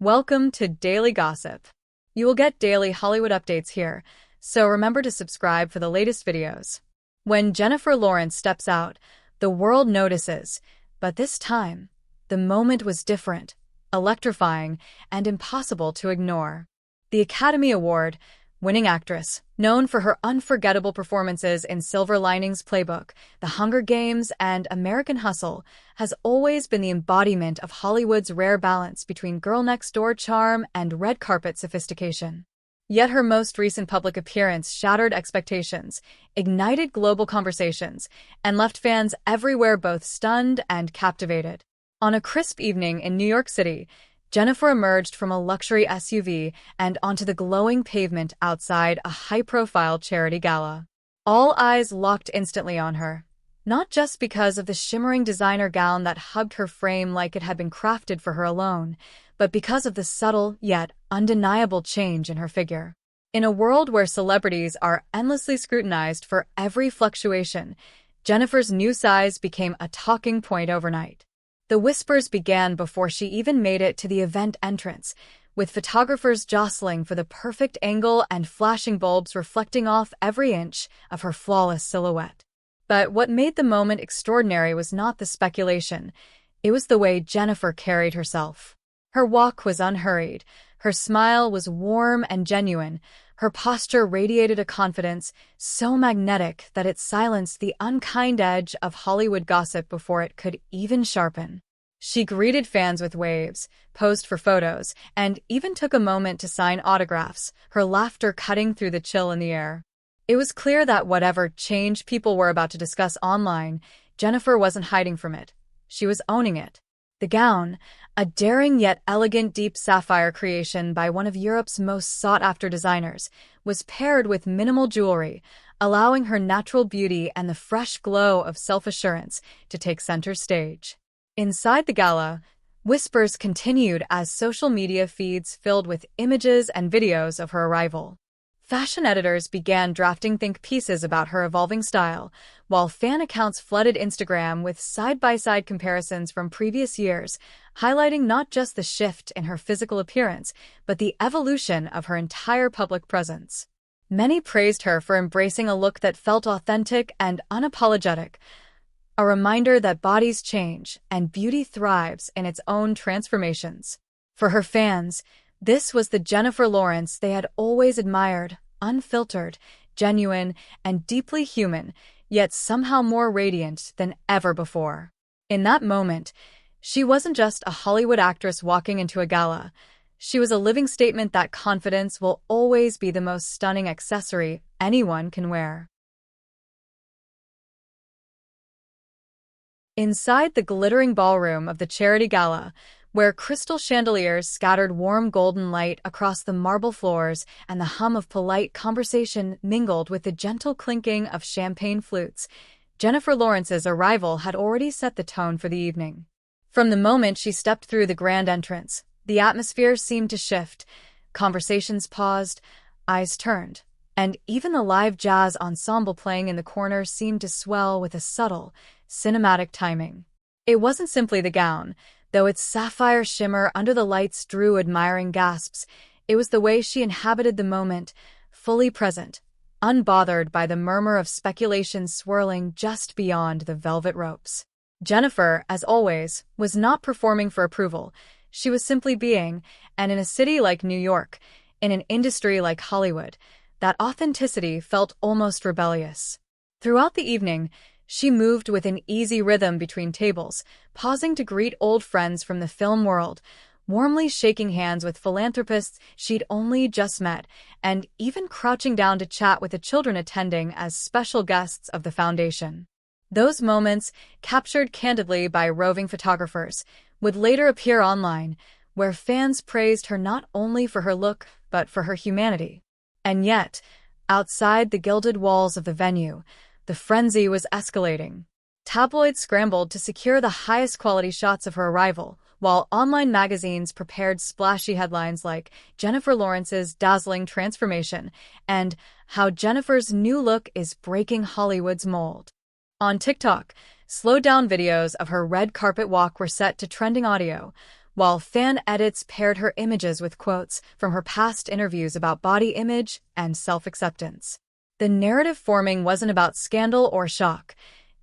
Welcome to Daily Gossip. You will get daily Hollywood updates here, so remember to subscribe for the latest videos. When Jennifer Lawrence steps out, the world notices, but this time, the moment was different, electrifying, and impossible to ignore. The Academy Award winning actress, known for her unforgettable performances in Silver Linings Playbook, The Hunger Games, and American Hustle, has always been the embodiment of Hollywood's rare balance between girl-next-door charm and red carpet sophistication. Yet her most recent public appearance shattered expectations, ignited global conversations, and left fans everywhere both stunned and captivated. On a crisp evening in New York City, Jennifer emerged from a luxury SUV and onto the glowing pavement outside a high-profile charity gala. All eyes locked instantly on her, not just because of the shimmering designer gown that hugged her frame like it had been crafted for her alone, but because of the subtle yet undeniable change in her figure. In a world where celebrities are endlessly scrutinized for every fluctuation, Jennifer's new size became a talking point overnight. The whispers began before she even made it to the event entrance, with photographers jostling for the perfect angle and flashing bulbs reflecting off every inch of her flawless silhouette. But what made the moment extraordinary was not the speculation. It was the way Jennifer carried herself. Her walk was unhurried, her smile was warm and genuine, her posture radiated a confidence so magnetic that it silenced the unkind edge of Hollywood gossip before it could even sharpen. She greeted fans with waves, posed for photos, and even took a moment to sign autographs, her laughter cutting through the chill in the air. It was clear that whatever change people were about to discuss online, Jennifer wasn't hiding from it. She was owning it. The gown, a daring yet elegant deep sapphire creation by one of Europe's most sought-after designers, was paired with minimal jewelry, allowing her natural beauty and the fresh glow of self-assurance to take center stage. Inside the gala, whispers continued as social media feeds filled with images and videos of her arrival. Fashion editors began drafting think pieces about her evolving style, while fan accounts flooded Instagram with side-by-side comparisons from previous years, highlighting not just the shift in her physical appearance, but the evolution of her entire public presence. Many praised her for embracing a look that felt authentic and unapologetic, a reminder that bodies change and beauty thrives in its own transformations. For her fans, this was the Jennifer Lawrence they had always admired, unfiltered, genuine, and deeply human, yet somehow more radiant than ever before. In that moment, she wasn't just a Hollywood actress walking into a gala. She was a living statement that confidence will always be the most stunning accessory anyone can wear. Inside the glittering ballroom of the charity gala, where crystal chandeliers scattered warm golden light across the marble floors and the hum of polite conversation mingled with the gentle clinking of champagne flutes, Jennifer Lawrence's arrival had already set the tone for the evening. From the moment she stepped through the grand entrance, the atmosphere seemed to shift. Conversations paused, eyes turned, and even the live jazz ensemble playing in the corner seemed to swell with a subtle, cinematic timing. It wasn't simply the gown, though its sapphire shimmer under the lights drew admiring gasps. It was the way she inhabited the moment, fully present, unbothered by the murmur of speculation swirling just beyond the velvet ropes. Jennifer, as always, was not performing for approval. She was simply being, and in a city like New York, in an industry like Hollywood, that authenticity felt almost rebellious. Throughout the evening, she moved with an easy rhythm between tables, pausing to greet old friends from the film world, warmly shaking hands with philanthropists she'd only just met, and even crouching down to chat with the children attending as special guests of the foundation. Those moments, captured candidly by roving photographers, would later appear online, where fans praised her not only for her look, but for her humanity. And yet, outside the gilded walls of the venue, the frenzy was escalating. Tabloids scrambled to secure the highest quality shots of her arrival, while online magazines prepared splashy headlines like Jennifer Lawrence's dazzling transformation and how Jennifer's new look is breaking Hollywood's mold. On TikTok, slowed-down videos of her red carpet walk were set to trending audio, while fan edits paired her images with quotes from her past interviews about body image and self-acceptance. The narrative forming wasn't about scandal or shock.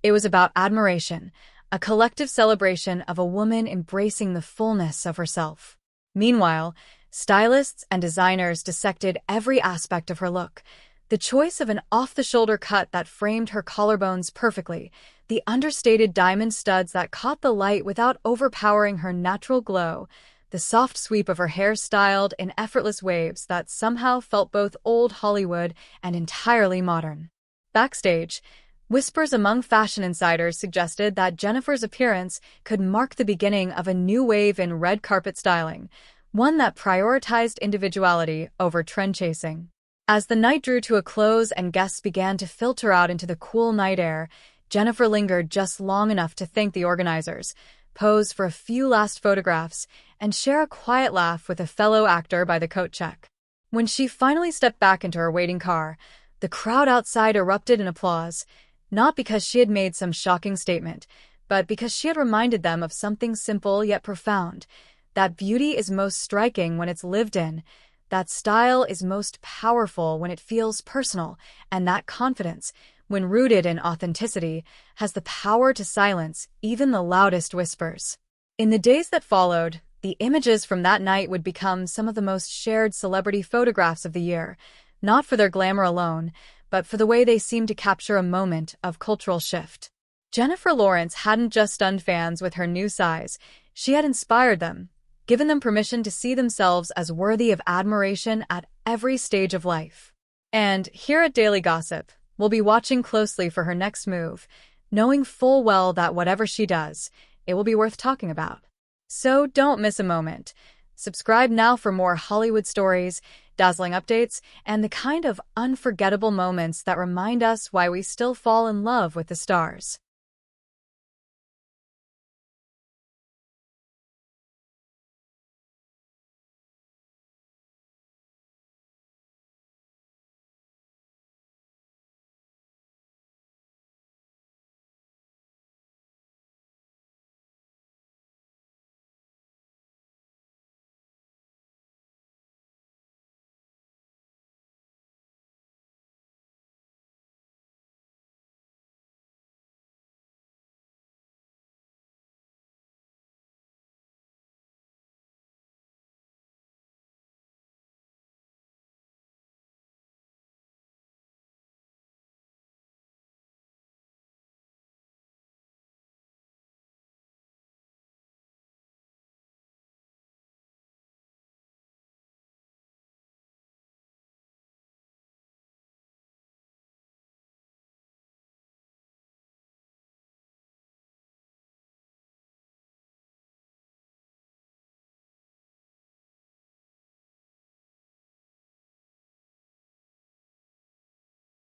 It was about admiration, a collective celebration of a woman embracing the fullness of herself. Meanwhile, stylists and designers dissected every aspect of her look. The choice of an off-the-shoulder cut that framed her collarbones perfectly, the understated diamond studs that caught the light without overpowering her natural glow, the soft sweep of her hair styled in effortless waves that somehow felt both old Hollywood and entirely modern. Backstage, whispers among fashion insiders suggested that Jennifer's appearance could mark the beginning of a new wave in red carpet styling, one that prioritized individuality over trend-chasing. As the night drew to a close and guests began to filter out into the cool night air, Jennifer lingered just long enough to thank the organizers, pose for a few last photographs, and share a quiet laugh with a fellow actor by the coat check. When she finally stepped back into her waiting car, the crowd outside erupted in applause, not because she had made some shocking statement, but because she had reminded them of something simple yet profound, that beauty is most striking when it's lived in, that style is most powerful when it feels personal, and that confidence, when rooted in authenticity, has the power to silence even the loudest whispers. In the days that followed, the images from that night would become some of the most shared celebrity photographs of the year, not for their glamour alone, but for the way they seemed to capture a moment of cultural shift. Jennifer Lawrence hadn't just stunned fans with her new size, she had inspired them, given them permission to see themselves as worthy of admiration at every stage of life. And here at Daily Gossip, we'll be watching closely for her next move, knowing full well that whatever she does, it will be worth talking about. So don't miss a moment. Subscribe now for more Hollywood stories, dazzling updates, and the kind of unforgettable moments that remind us why we still fall in love with the stars.